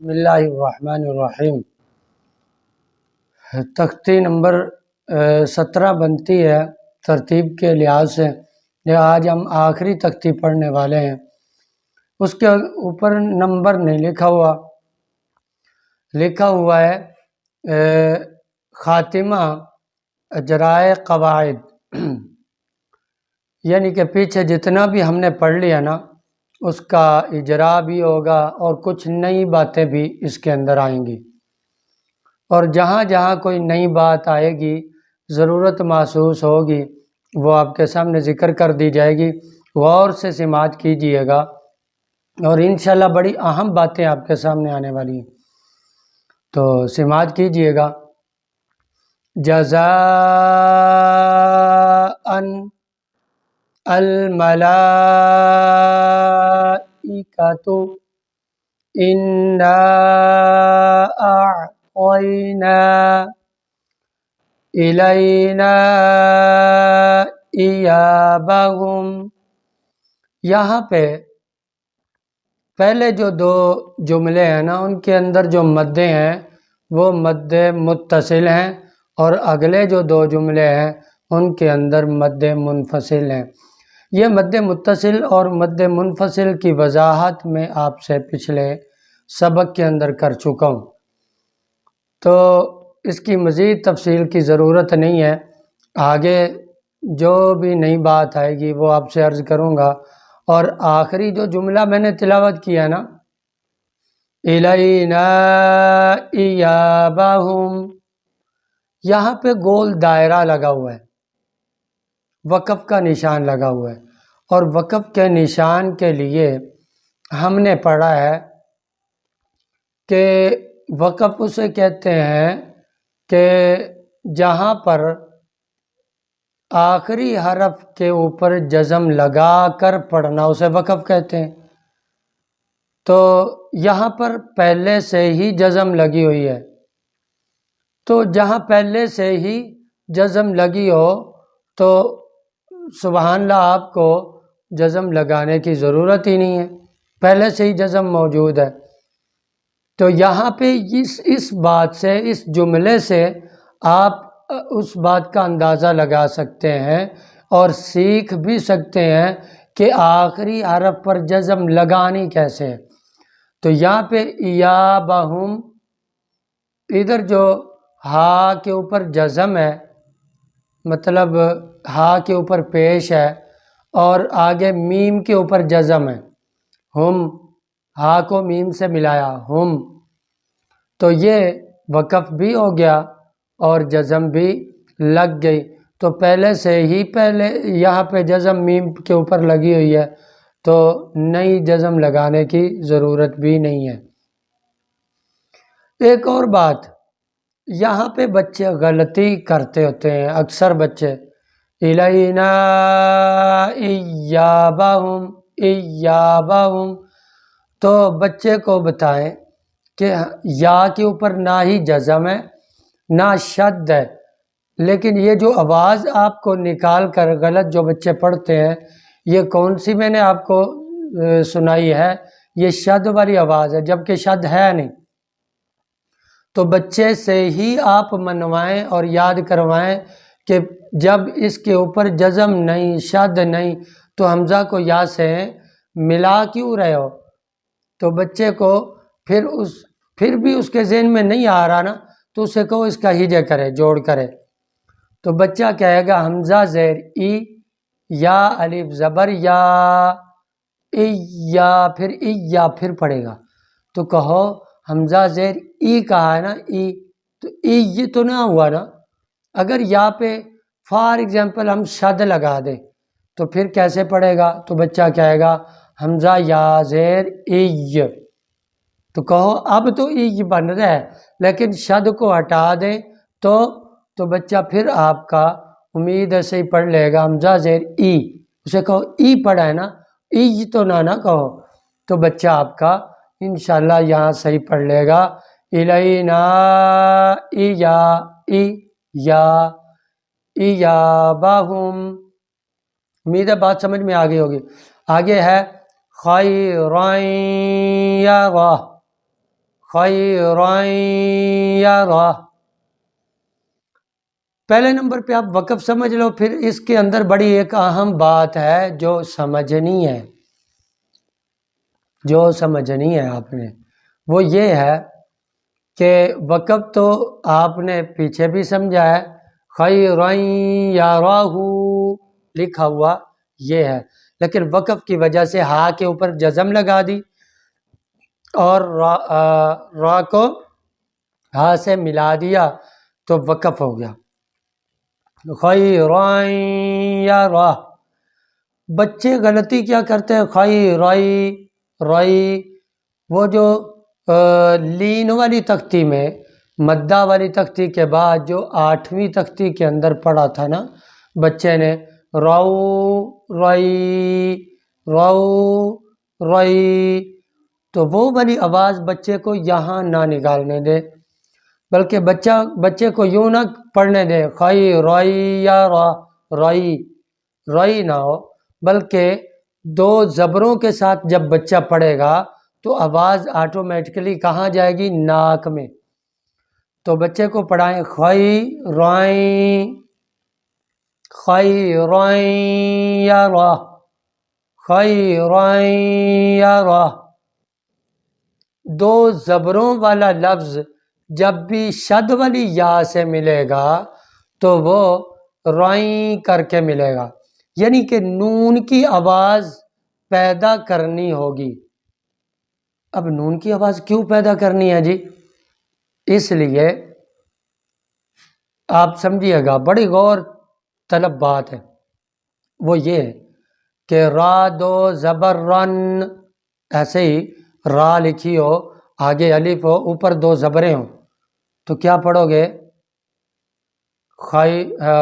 بسم اللہ الرحمن الرحیم۔ تختی نمبر 17 بنتی ہے ترتیب کے لحاظ سے۔ یہ آج ہم آخری تختی پڑھنے والے ہیں۔ اس کے اوپر نمبر نہیں لکھا ہوا ہے خاتمہ اجرائے قواعد، یعنی کہ پیچھے جتنا بھی ہم نے پڑھ لیا نا اس کا اجرا بھی ہوگا اور کچھ نئی باتیں بھی اس کے اندر آئیں گی، اور جہاں جہاں کوئی نئی بات آئے گی، ضرورت محسوس ہوگی، وہ آپ کے سامنے ذکر کر دی جائے گی۔ غور سے سماعت کیجئے گا اور انشاءاللہ بڑی اہم باتیں آپ کے سامنے آنے والی ہیں، تو سماعت کیجئے گا۔ جزاءً الملائکۃ انا اعطینا الینا ایابہم۔ یہاں پہ پہلے جو دو جملے ہیں نا ان کے اندر جو مدیں ہیں وہ مد متصل ہیں، اور اگلے جو دو جملے ہیں ان کے اندر مد منفصل ہیں۔ یہ مد متصل اور مد منفصل کی وضاحت میں آپ سے پچھلے سبق کے اندر کر چکا ہوں، تو اس کی مزید تفصیل کی ضرورت نہیں ہے۔ آگے جو بھی نئی بات آئے گی وہ آپ سے عرض کروں گا۔ اور آخری جو جملہ میں نے تلاوت کیا نا الینا ایابہم، یہاں پہ گول دائرہ لگا ہوا ہے، وقف کا نشان لگا ہوا ہے، اور وقف کے نشان کے لیے ہم نے پڑھا ہے کہ وقف اسے کہتے ہیں کہ جہاں پر آخری حرف کے اوپر جزم لگا کر پڑھنا اسے وقف کہتے ہیں۔ تو یہاں پر پہلے سے ہی جزم لگی ہوئی ہے، تو جہاں پہلے سے ہی جزم لگی ہو تو سبحان اللہ آپ کو جزم لگانے کی ضرورت ہی نہیں ہے، پہلے سے ہی جزم موجود ہے۔ تو یہاں پہ اس بات سے، اس جملے سے آپ اس بات کا اندازہ لگا سکتے ہیں اور سیکھ بھی سکتے ہیں کہ آخری حرف پر جزم لگانی کیسے ہے۔ تو یہاں پہ ایابہم، ادھر جو ہا کے اوپر جزم ہے، مطلب ہا کے اوپر پیش ہے، اور آگے میم کے اوپر جزم ہے، ہم، ہا کو میم سے ملایا ہم، تو یہ وقف بھی ہو گیا اور جزم بھی لگ گئی۔ تو پہلے سے ہی یہاں پہ جزم میم کے اوپر لگی ہوئی ہے، تو نئی جزم لگانے کی ضرورت بھی نہیں ہے۔ ایک اور بات، یہاں پہ بچے غلطی کرتے ہوتے ہیں، اکثر بچے الینا ایابہم ایابہم، تو بچے کو بتائیں کہ یا کے اوپر نہ ہی جزم ہے نہ شد ہے، لیکن یہ جو آواز آپ کو نکال کر غلط جو بچے پڑھتے ہیں، یہ کون سی میں نے آپ کو سنائی ہے؟ یہ شد والی آواز ہے، جبکہ شد ہے نہیں۔ تو بچے سے ہی آپ منوائیں اور یاد کروائیں کہ جب اس کے اوپر جزم نہیں، شد نہیں، تو حمزہ کو یا سے ملا کیوں رہے ہو؟ تو بچے کو پھر بھی اس کے ذہن میں نہیں آ رہا نا، تو اسے کہو اس کا ہجے کرے، جوڑ کرے، تو بچہ کہے گا حمزہ زیر ای، یا الف زبر یا، ای یا، پھر ای یا، پھر پڑھے گا۔ تو کہو حمزہ زیر ای کہا ہے نا، ای، تو ای یہ تو نہ ہوا نا۔ اگر یا پہ فار ایگزامپل ہم شد لگا دیں تو پھر کیسے پڑھے گا؟ تو بچہ کہے گا حمزہ یا زیر ای، تو کہو اب تو ای بن رہا ہے، لیکن شد کو ہٹا دیں تو بچہ پھر آپ کا امید سے ہی پڑھ لے گا حمزہ زیر ای، اسے کہو ای پڑھا ہے نا، ای تو نہ کہو، تو بچہ آپ کا انشاءاللہ یہاں صحیح پڑھ لے گا۔ الینا ایابہم، امید ہے بات سمجھ میں آگئی ہوگی۔ آگے ہے خیرا یرا، خیرن یرہ۔ پہلے نمبر پہ آپ وقف سمجھ لو، پھر اس کے اندر بڑی ایک اہم بات ہے جو سمجھنی ہے، آپ نے، وہ یہ ہے کہ وقف تو آپ نے پیچھے بھی سمجھا ہے، خیرن یرہ لکھا ہوا یہ ہے، لیکن وقف کی وجہ سے ہا کے اوپر جزم لگا دی اور را کو ہا سے ملا دیا تو وقف ہو گیا، خیرن یرہ۔ بچے غلطی کیا کرتے ہیں، رائی، وہ جو لین والی تختی میں مدہ والی تختی کے بعد جو 8ویں تختی کے اندر پڑھا تھا نا بچے نے، رائی، تو وہ والی آواز بچے کو یہاں نہ نکالنے دے، بلکہ بچے کو یوں نہ پڑھنے دے رائی نہ ہو، بلکہ 2 زبروں کے ساتھ جب بچہ پڑھے گا تو آواز آٹومیٹکلی کہاں جائے گی، ناک میں۔ تو بچے کو پڑھائیں خیرن یرہ۔ 2 زبروں والا لفظ جب بھی شد والی یا سے ملے گا تو وہ رائیں کر کے ملے گا، یعنی کہ نون کی آواز پیدا کرنی ہوگی۔ اب نون کی آواز کیوں پیدا کرنی ہے جی؟ اس لیے آپ سمجھیے گا، بڑی غور طلب بات ہے، وہ یہ ہے کہ را 2 زبر رن، ایسے ہی را لکھی ہو، آگے الف ہو، اوپر 2 زبریں ہوں تو کیا پڑھو گے،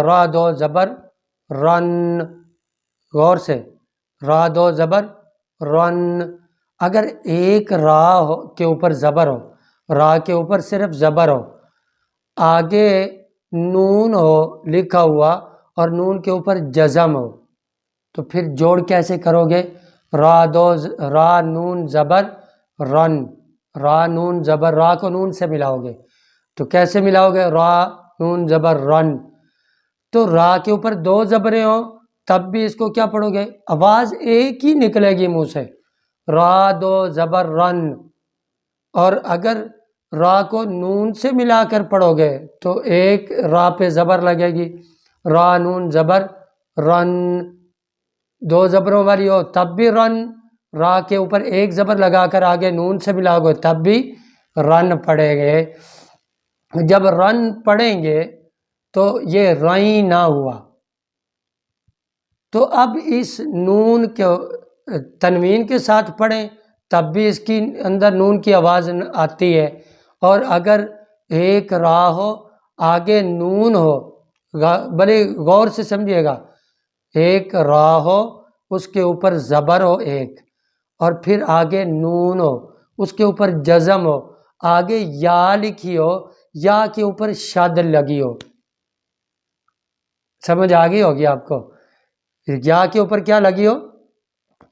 را 2 زبر رن، غور سے، را 2 زبر رن۔ اگر ایک را کے اوپر زبر ہو، را کے اوپر صرف زبر ہو، آگے نون ہو لکھا ہوا اور نون کے اوپر جزم ہو، تو پھر جوڑ کیسے کرو گے، را نون زبر رن، را نون زبر، را کو نون سے ملاؤ گے تو کیسے ملاؤ گے، را نون زبر رن، تو را کے اوپر 2 زبریں ہوں تب بھی اس کو کیا پڑھو گے، آواز ایک ہی نکلے گی منہ سے، را 2 زبر رن۔ اور اگر را کو نون سے ملا کر پڑھو گے تو ایک را پہ زبر لگے گی، را نون زبر رن، 2 زبروں والی ہو تب بھی رن، را کے اوپر ایک زبر لگا کر آگے نون سے ملاؤ گے تب بھی رن پڑھیں گے۔ جب رن پڑھیں گے تو یہ رائیں نہ ہوا، تو اب اس نون کو تنوین کے ساتھ پڑھیں تب بھی اس کی اندر نون کی آواز آتی ہے، اور اگر ایک را ہو آگے نون ہو، بڑے غور سے سمجھیے گا، ایک را ہو اس کے اوپر زبر ہو ایک، اور پھر آگے نون ہو اس کے اوپر جزم ہو، آگے یا لکھی ہو، یا کے اوپر شد لگی ہو، سمجھ آ گئی ہوگی آپ کو، یا کے اوپر کیا لگی ہو،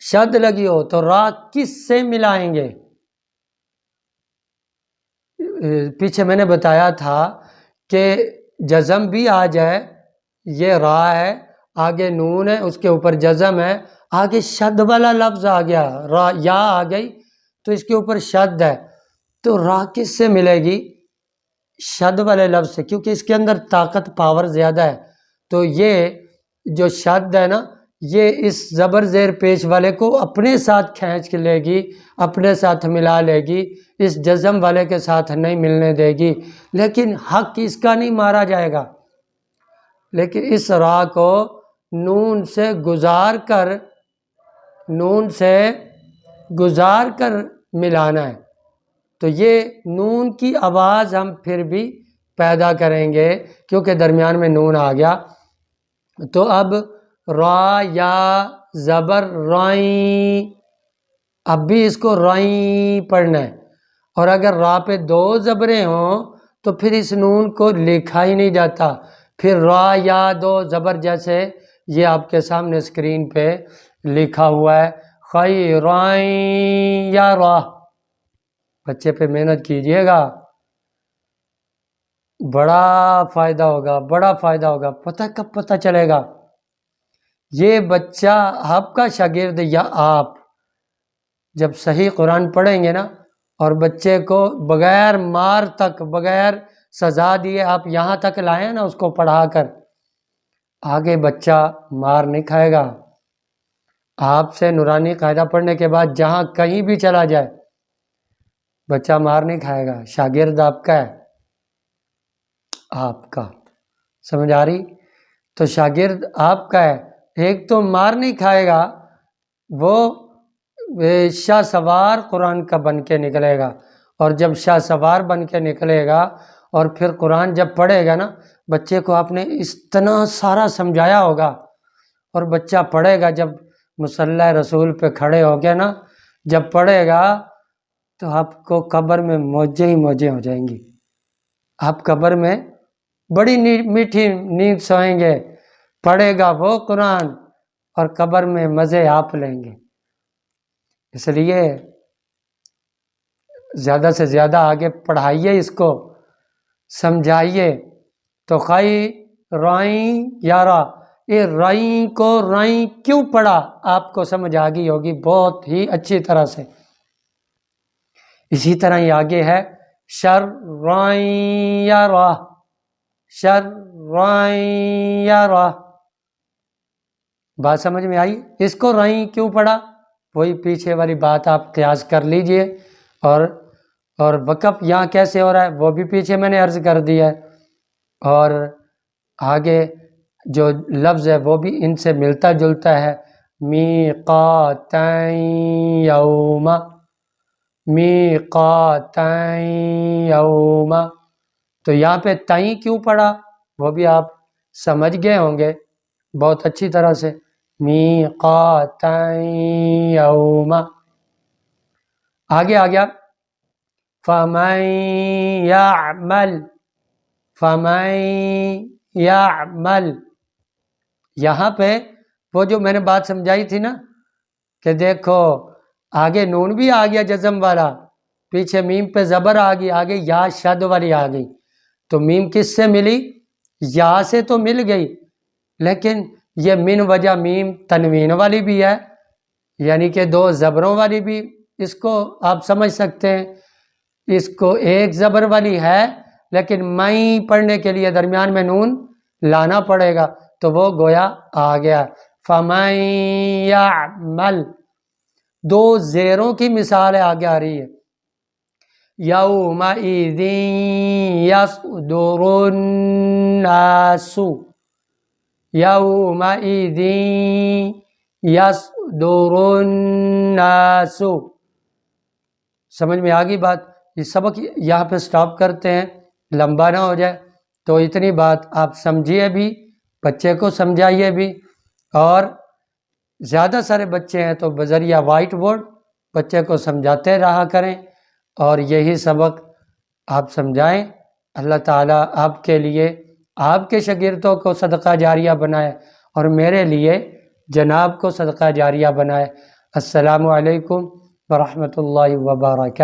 شد لگی ہو، تو را کس سے ملائیں گے، پیچھے میں نے بتایا تھا کہ جزم بھی آ جائے، یہ را ہے، آگے نون ہے، اس کے اوپر جزم ہے، آگے شد والا لفظ آ گیا، را یا آ گئی تو اس کے اوپر شد ہے، تو را کس سے ملے گی، شد والے لفظ سے، کیونکہ اس کے اندر طاقت پاور زیادہ ہے، تو یہ جو شد ہے نا یہ اس زبر زیر پیش والے کو اپنے ساتھ کھینچ کے لے گی، اپنے ساتھ ملا لے گی، اس جزم والے کے ساتھ نہیں ملنے دے گی، لیکن حق اس کا نہیں مارا جائے گا، لیکن اس را کو نون سے گزار کر ملانا ہے، تو یہ نون کی آواز ہم پھر بھی پیدا کریں گے کیونکہ درمیان میں نون آ گیا، تو اب را یا زبر رائیں، اب بھی اس کو رائیں پڑھنا ہے، اور اگر را پہ 2 زبریں ہوں تو پھر اس نون کو لکھا ہی نہیں جاتا، پھر را یا 2 زبر جیسے یہ آپ کے سامنے اسکرین پہ لکھا ہوا ہے، خیرن یرہ، بچے پہ محنت کیجیے گا، بڑا فائدہ ہوگا، بڑا فائدہ ہوگا۔ پتہ کب پتہ چلے گا؟ یہ بچہ آپ کا شاگرد یا آپ جب صحیح قرآن پڑھیں گے نا، اور بچے کو بغیر مار تک، بغیر سزا دیے آپ یہاں تک لائیں نا اس کو پڑھا کر، آگے بچہ مار نہیں کھائے گا۔ آپ سے نورانی قاعدہ پڑھنے کے بعد جہاں کہیں بھی چلا جائے بچہ مار نہیں کھائے گا، شاگرد آپ کا ہے، آپ کا۔ سمجھ آ رہی؟ تو شاگرد آپ کا ہے، ایک تو مار نہیں کھائے گا، وہ شاہ سوار قرآن کا بن کے نکلے گا، اور جب شاہ سوار بن کے نکلے گا اور پھر قرآن جب پڑھے گا نا، بچے کو آپ نے اتنا سارا سمجھایا ہوگا، اور بچہ پڑھے گا جب مصلی رسول پہ کھڑے ہو گیا نا، جب پڑھے گا تو آپ کو قبر میں موجیں ہی موجیں ہو جائیں گی۔ آپ قبر میں بڑی میٹھی نیند سوئیں گے، پڑھے گا وہ قرآن اور قبر میں مزے آپ لیں گے۔ اس لیے زیادہ سے زیادہ آگے پڑھائیے، اس کو سمجھائیے۔ تو خائی رائیں یارا، یہ رائیں کو رائیں کیوں پڑھا آپ کو سمجھ آ گئی ہوگی بہت ہی اچھی طرح سے۔ اسی طرح ہی آگے ہے شر رائیں یارا، شر رائیں یارا، بات سمجھ میں آئی؟ اس کو رائیں کیوں پڑھا؟ وہی پیچھے والی بات آپ قیاس کر لیجئے، اور وقف یہاں کیسے ہو رہا ہے وہ بھی پیچھے میں نے عرض کر دیا ہے، اور آگے جو لفظ ہے وہ بھی ان سے ملتا جلتا ہے، میقاتن یوم، میقاتن یوم، تو یہاں پہ تائیں کیوں پڑھا وہ بھی آپ سمجھ گئے ہوں گے بہت اچھی طرح سے، میقاتن یوم۔ آگے آ گیا فَمَن يَعْمَلْ، فَمَن يَعْمَلْ، یہاں پہ وہ جو میں نے بات سمجھائی تھی نا کہ دیکھو آگے نون بھی آ گیا جزم والا، پیچھے میم پہ زبر آ گئی، آگے یا شد والی آ گئی، تو میم کس سے ملی؟ یا سے تو مل گئی، لیکن یہ من وجہ میم تنوین والی بھی ہے، یعنی کہ دو زبروں والی بھی اس کو آپ سمجھ سکتے ہیں۔ اس کو ایک زبر والی ہے لیکن میں پڑھنے کے لیے درمیان میں نون لانا پڑے گا، تو وہ گویا آ گیا فَمَن يَعْمَلْ، دو زیروں کی مثال ہے آگے آ رہی ہے، يَوْمَئِذٍ يَصْدُرُ النَّاسُ، يَوْمَئِذٍ يَصْدُرُ النَّاسُ، سمجھ میں آ گئی بات؟ یہ سبق یہاں پہ سٹاپ کرتے ہیں، لمبا نہ ہو جائے، تو اتنی بات آپ سمجھیے بھی، بچے کو سمجھائیے بھی، اور زیادہ سارے بچے ہیں تو بذریعہ وائٹ بورڈ بچے کو سمجھاتے رہا کریں، اور یہی سبق آپ سمجھائیں۔ اللہ تعالیٰ آپ کے لیے آپ کے شاگردوں کو صدقہ جاریہ بنائے، اور میرے لیے جناب کو صدقہ جاریہ بنائے۔ السلام علیکم ورحمۃ اللہ وبرکاتہ۔